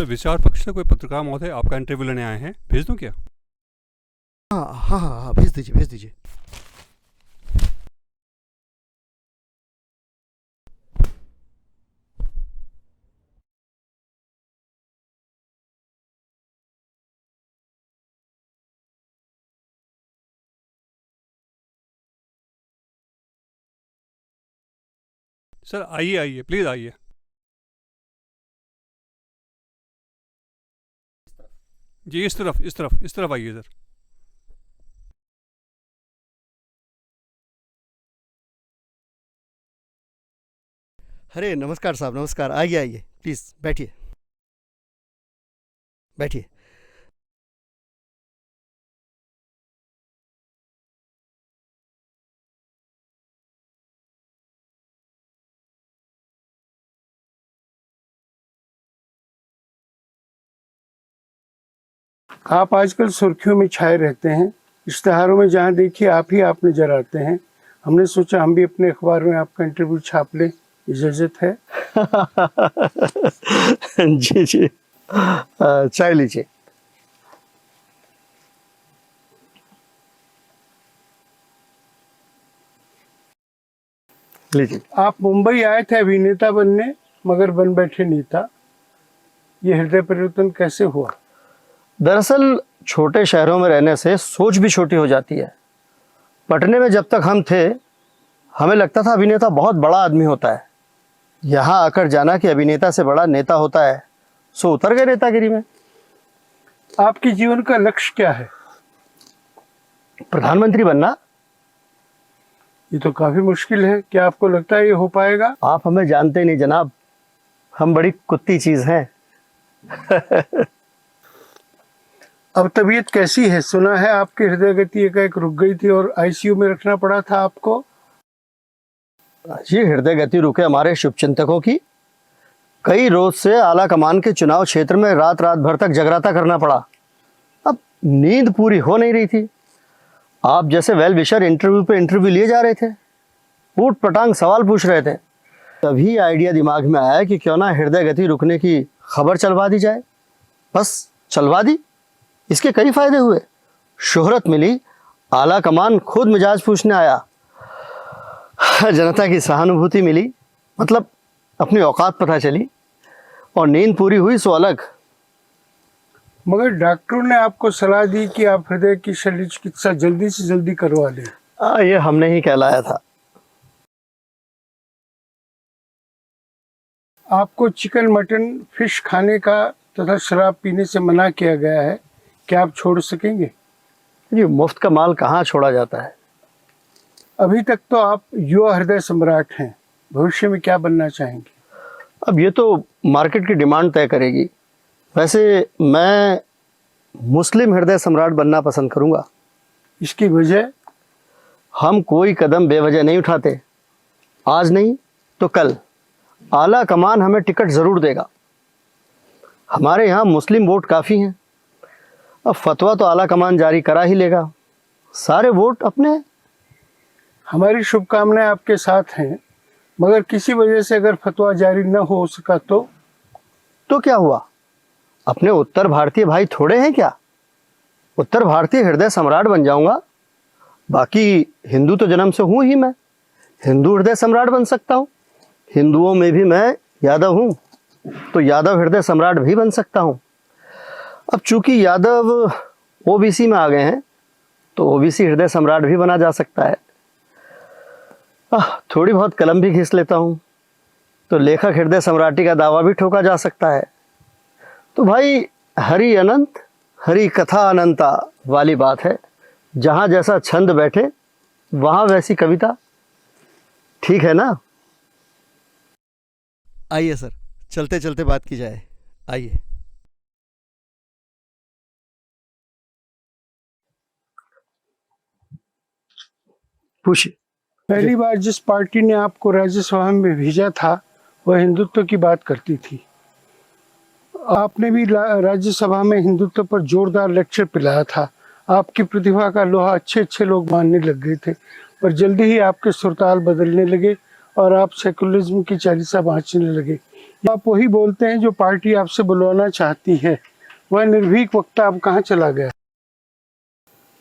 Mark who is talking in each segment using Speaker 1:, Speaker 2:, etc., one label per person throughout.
Speaker 1: Sir, विचार पक्ष से कोई पत्रकार महोदय आपका इंटरव्यू लेने आए हैं, भेज दूं क्या?
Speaker 2: हाँ हाँ हाँ हाँ, भेज दीजिए भेज दीजिए।
Speaker 1: सर आइए आइए, प्लीज़ आइए। जी इस तरफ इस तरफ इस तरफ आइए सर।
Speaker 2: अरे नमस्कार साहब, नमस्कार। आइए आइए, प्लीज़ बैठिए बैठिए।
Speaker 3: आप आजकल सुर्खियों में छाए रहते हैं। इश्तहारों में जहाँ देखिए आप ही आप नजर आते हैं। हमने सोचा हम भी अपने अखबार में आपका इंटरव्यू छाप लें, इजाजत है?
Speaker 2: जी जी, चाय लीजिए। लीजिए।
Speaker 3: आप मुंबई आए थे अभिनेता बनने, मगर बन बैठे नेता। ये हृदय परिवर्तन कैसे हुआ?
Speaker 4: दरअसल छोटे शहरों में रहने से सोच भी छोटी हो जाती है। पटने में जब तक हम थे, हमें लगता था अभिनेता बहुत बड़ा आदमी होता है। यहाँ आकर जाना कि अभिनेता से बड़ा नेता होता है, सो उतर गए नेतागिरी में।
Speaker 3: आपके जीवन का लक्ष्य क्या है?
Speaker 4: प्रधानमंत्री बनना।
Speaker 3: ये तो काफी मुश्किल है, क्या आपको लगता है ये हो पाएगा?
Speaker 4: आप हमें जानते नहीं जनाब, हम बड़ी कुत्ती चीज हैं।
Speaker 3: अब तबीयत कैसी है? सुना है आपकी हृदय गति एकाएक रुक गई थी और आईसीयू में रखना पड़ा था आपको।
Speaker 4: ये हृदय गति रुके हमारे शुभचिंतकों की। कई रोज से आला कमान के चुनाव क्षेत्र में रात रात भर तक जगराता करना पड़ा। अब नींद पूरी हो नहीं रही थी। आप जैसे वेल विशर इंटरव्यू पे इंटरव्यू लिए जा रहे थे, ऊट पटांग सवाल पूछ रहे थे। तभी आइडिया दिमाग में आया कि क्यों ना हृदय गति रुकने की खबर चलवा दी जाए। बस चलवा दी। इसके कई फायदे हुए। शोहरत मिली, आला कमान खुद मिजाज पूछने आया, जनता की सहानुभूति मिली, मतलब अपनी औकात पता चली, और नींद पूरी हुई सो अलग।
Speaker 3: मगर डॉक्टरों ने आपको सलाह दी कि आप हृदय की शल्य चिकित्सा जल्दी से जल्दी करवा लें।
Speaker 4: ये हमने ही कहलाया था।
Speaker 3: आपको चिकन, मटन, फिश खाने का तथा शराब पीने से मना किया गया है, क्या आप छोड़ सकेंगे?
Speaker 4: जी, मुफ्त का माल कहाँ छोड़ा जाता है।
Speaker 3: अभी तक तो आप युवा हृदय सम्राट हैं, भविष्य में क्या बनना चाहेंगे?
Speaker 4: अब ये तो मार्केट की डिमांड तय करेगी। वैसे मैं मुस्लिम हृदय सम्राट बनना पसंद करूंगा।
Speaker 3: इसकी वजह?
Speaker 4: हम कोई कदम बेवजह नहीं उठाते। आज नहीं तो कल आला कमान हमें टिकट जरूर देगा। हमारे यहाँ मुस्लिम वोट काफ़ी हैं। अब फतवा तो आला कमान जारी करा ही लेगा। सारे वोट अपने।
Speaker 3: हमारी शुभकामनाएं आपके साथ हैं, मगर किसी वजह से अगर फतवा जारी न हो सका तो
Speaker 4: क्या हुआ? अपने उत्तर भारतीय भाई थोड़े हैं क्या? उत्तर भारतीय हृदय सम्राट बन जाऊंगा। बाकी हिंदू तो जन्म से हूं ही मैं। हिंदू हृदय सम्राट बन सकता हूं। हिंदुओं में भी मैं यादव हूं, तो यादव हृदय सम्राट भी बन सकता हूं। अब चूंकि यादव ओबीसी में आ गए हैं, तो ओबीसी हृदय सम्राट भी बना जा सकता है। थोड़ी बहुत कलम भी घिस लेता हूं, तो लेखक हृदय सम्राटी का दावा भी ठोका जा सकता है। तो भाई, हरि अनंत हरि कथा अनंता वाली बात है। जहां जैसा छंद बैठे वहां वैसी कविता। ठीक है ना?
Speaker 2: आइए सर, चलते चलते बात की जाए। आइए।
Speaker 4: पूछिए।
Speaker 3: पहली बार जिस पार्टी ने आपको राज्यसभा में भेजा था वह हिंदुत्व की बात करती थी। आपने भी राज्यसभा में हिंदुत्व पर जोरदार लेक्चर पिलाया था। आपकी प्रतिभा का लोहा अच्छे अच्छे लोग मानने लग गए थे, पर जल्दी ही आपके सुरताल बदलने लगे और आप सेकुलरिज्म की चालीसा बाँचने लगे। आप वही बोलते हैं जो पार्टी आपसे बुलवाना चाहती है। वह निर्भीक वक्ता अब कहाँ चला गया?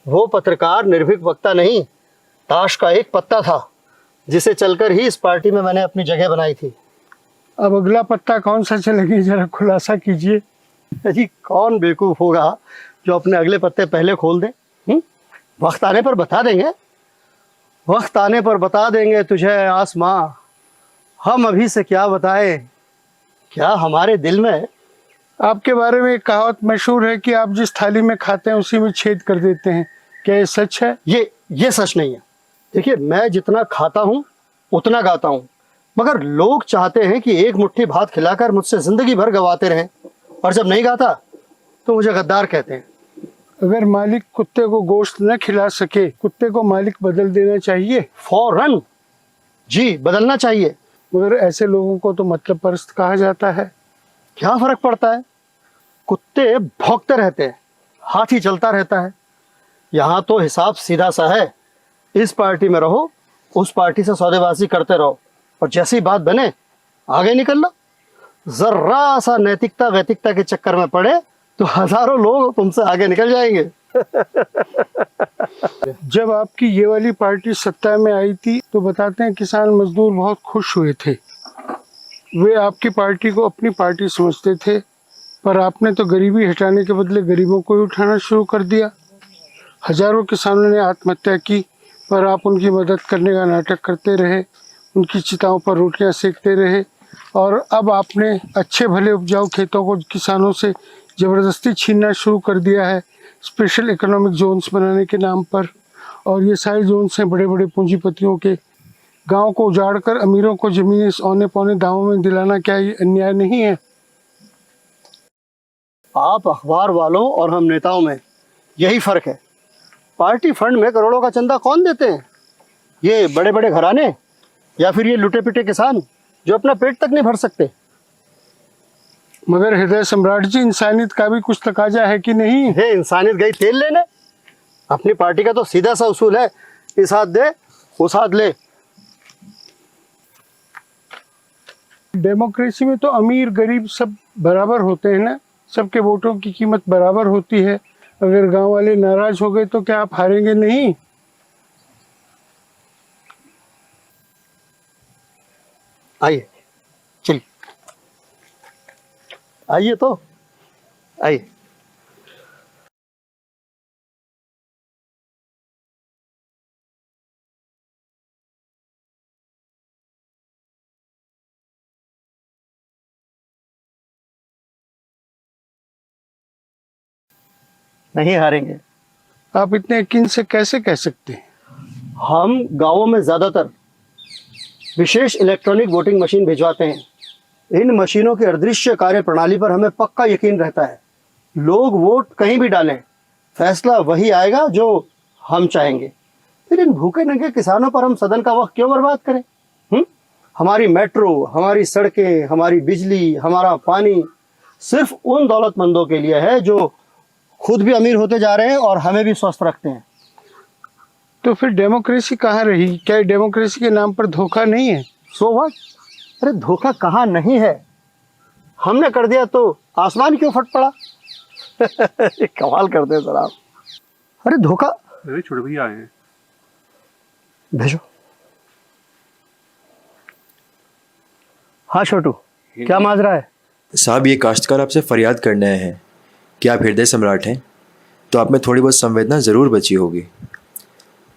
Speaker 4: वो पत्रकार निर्भीक वक्ता नहीं, ताश का एक पत्ता था जिसे चलकर ही इस पार्टी में मैंने अपनी जगह बनाई थी।
Speaker 3: अब अगला पत्ता कौन सा चलेगी, जरा खुलासा कीजिए।
Speaker 4: जी कौन बेवकूफ होगा जो अपने अगले पत्ते पहले खोल दे? वक्त आने पर बता देंगे, वक्त आने पर बता देंगे तुझे आसमां। हम अभी से क्या बताएं, क्या हमारे दिल में।
Speaker 3: आपके बारे में एक कहावत मशहूर है कि आप जिस थाली में खाते हैं उसी में छेद कर देते हैं। क्या ये सच है?
Speaker 4: ये सच नहीं है। देखिए, मैं जितना खाता हूँ उतना गाता हूँ, मगर लोग चाहते हैं कि एक मुट्ठी भात खिलाकर मुझसे जिंदगी भर गवाते रहें, और जब नहीं गाता तो मुझे गद्दार कहते हैं।
Speaker 3: अगर मालिक कुत्ते को गोश्त न खिला सके, कुत्ते को मालिक बदल देना चाहिए।
Speaker 4: फौरन जी बदलना चाहिए।
Speaker 3: मगर ऐसे लोगों को तो मतलब परस्त कहा जाता है।
Speaker 4: क्या फर्क पड़ता है? कुत्ते भौंकते रहते हैं, हाथी चलता रहता है। यहाँ तो हिसाब सीधा सा है, इस पार्टी में रहो, उस पार्टी से सौदेबाजी करते रहो, और जैसी बात बने आगे निकल लो। जरा सा नैतिकता वैतिकता के चक्कर में पड़े तो हजारों लोग तुमसे आगे निकल जाएंगे।
Speaker 3: जब आपकी ये वाली पार्टी सत्ता में आई थी तो बताते हैं किसान मजदूर बहुत खुश हुए थे। वे आपकी पार्टी को अपनी पार्टी समझते थे, पर आपने तो गरीबी हटाने के बदले गरीबों को ही उठाना शुरू कर दिया। हजारों किसानों ने आत्महत्या की, पर आप उनकी मदद करने का नाटक करते रहे, उनकी चिताओं पर रोटियां सेकते रहे, और अब आपने अच्छे भले उपजाऊ खेतों को किसानों से ज़बरदस्ती छीनना शुरू कर दिया है, स्पेशल इकोनॉमिक जोन्स बनाने के नाम पर। और ये सारे जोन्स हैं बड़े बड़े पूंजीपतियों के। गांव को उजाड़कर अमीरों को जमीनें औने पौने दामों में दिलाना क्या ये अन्याय नहीं है?
Speaker 4: आप अखबार वालों और हम नेताओं में यही फर्क है। पार्टी फंड में करोड़ों का चंदा कौन देते हैं? ये बड़े बड़े घराने, या फिर ये लुटे पिटे किसान जो अपना पेट तक नहीं भर सकते।
Speaker 3: मगर हृदय सम्राट जी, इंसानियत का भी कुछ तकाजा है कि नहीं?
Speaker 4: हे, इंसानियत गई तेल लेने। अपनी पार्टी का तो सीधा सा उसूल है, इस हाथ दे उस हाथ ले।
Speaker 3: डेमोक्रेसी में तो अमीर गरीब सब बराबर होते हैं ना, सबके वोटों की कीमत बराबर होती है। अगर गांव वाले नाराज हो गए तो क्या आप हारेंगे नहीं?
Speaker 4: आइए, चलिए, आइए तो आइए। नहीं हारेंगे।
Speaker 3: आप इतने यकीन से कैसे कह सकते हैं?
Speaker 4: हम गांवों में ज्यादातर विशेष इलेक्ट्रॉनिक वोटिंग मशीन भिजवाते हैं। इन मशीनों की अदृश्य कार्य प्रणाली पर हमें पक्का यकीन रहता है। लोग वोट कहीं भी डालें, फैसला वही आएगा जो हम चाहेंगे। फिर इन भूखे नंगे किसानों पर हम सदन का वक्त क्यों बर्बाद करें? हमारी मेट्रो, हमारी सड़कें, हमारी बिजली, हमारा पानी सिर्फ उन दौलतमंदों के लिए है जो खुद भी अमीर होते जा रहे हैं और हमें भी स्वस्थ रखते हैं।
Speaker 3: तो फिर डेमोक्रेसी कहाँ रही? क्या डेमोक्रेसी के नाम पर धोखा नहीं है?
Speaker 4: So what? अरे धोखा कहाँ नहीं है, हमने कर दिया तो आसमान क्यों फट पड़ा? कमाल करते हैं सर आप। अरे धोखा।
Speaker 1: अरे छोटे भैया आए हैं।
Speaker 4: भेजो। हाँ छोटू, क्या माजरा है?
Speaker 5: साहब, ये काश्तकार आपसे फरियाद करने आए हैं कि आप हृदय सम्राट हैं, तो आप में थोड़ी बहुत संवेदना ज़रूर बची होगी।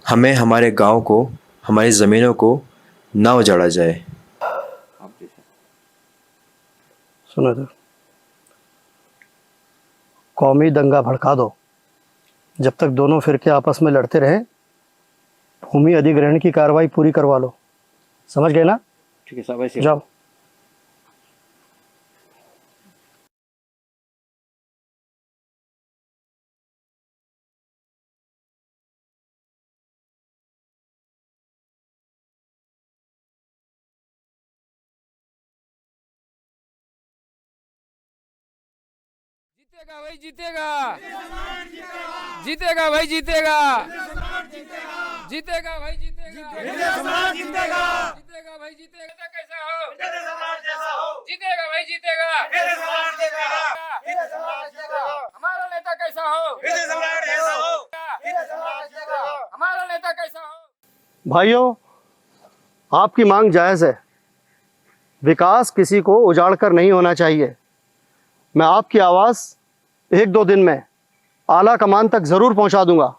Speaker 5: हमें हमारे गांव को, हमारी ज़मीनों को ना उजाड़ा जाए।
Speaker 4: सुनो इधर, कौमी दंगा भड़का दो। जब तक दोनों फिरके आपस में लड़ते रहे, भूमि अधिग्रहण की कार्रवाई पूरी करवा लो। समझ गए ना?
Speaker 2: ठीक है साहब, ऐसे
Speaker 4: जाओ।
Speaker 6: जीतेगा भाई, जीतेगा, जीतेगा भाई, जीतेगा। जीतेगा भाई जीतेगा जीतेगा भाई जीतेगा कैसा हो जीतेगा भाई जीतेगा हमारा नेता कैसा हो हमारा नेता कैसा हो।
Speaker 4: भाइयों, आपकी मांग जायज़ है। विकास किसी को उजाड़ कर नहीं होना चाहिए। मैं आपकी आवाज़ 1-2 दिन में आला कमान तक ज़रूर पहुंचा दूंगा।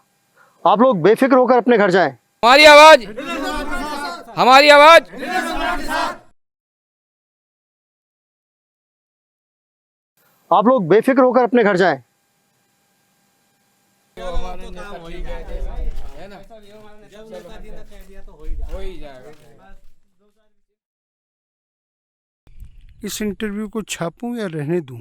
Speaker 4: आप लोग बेफिक्र होकर अपने घर जाएं।
Speaker 6: हमारी आवाज हमारी आवाज
Speaker 4: आप लोग बेफिक्र होकर अपने घर जाएं।
Speaker 6: हो ही जाएगा।
Speaker 3: इस इंटरव्यू को छापूं या रहने दूं?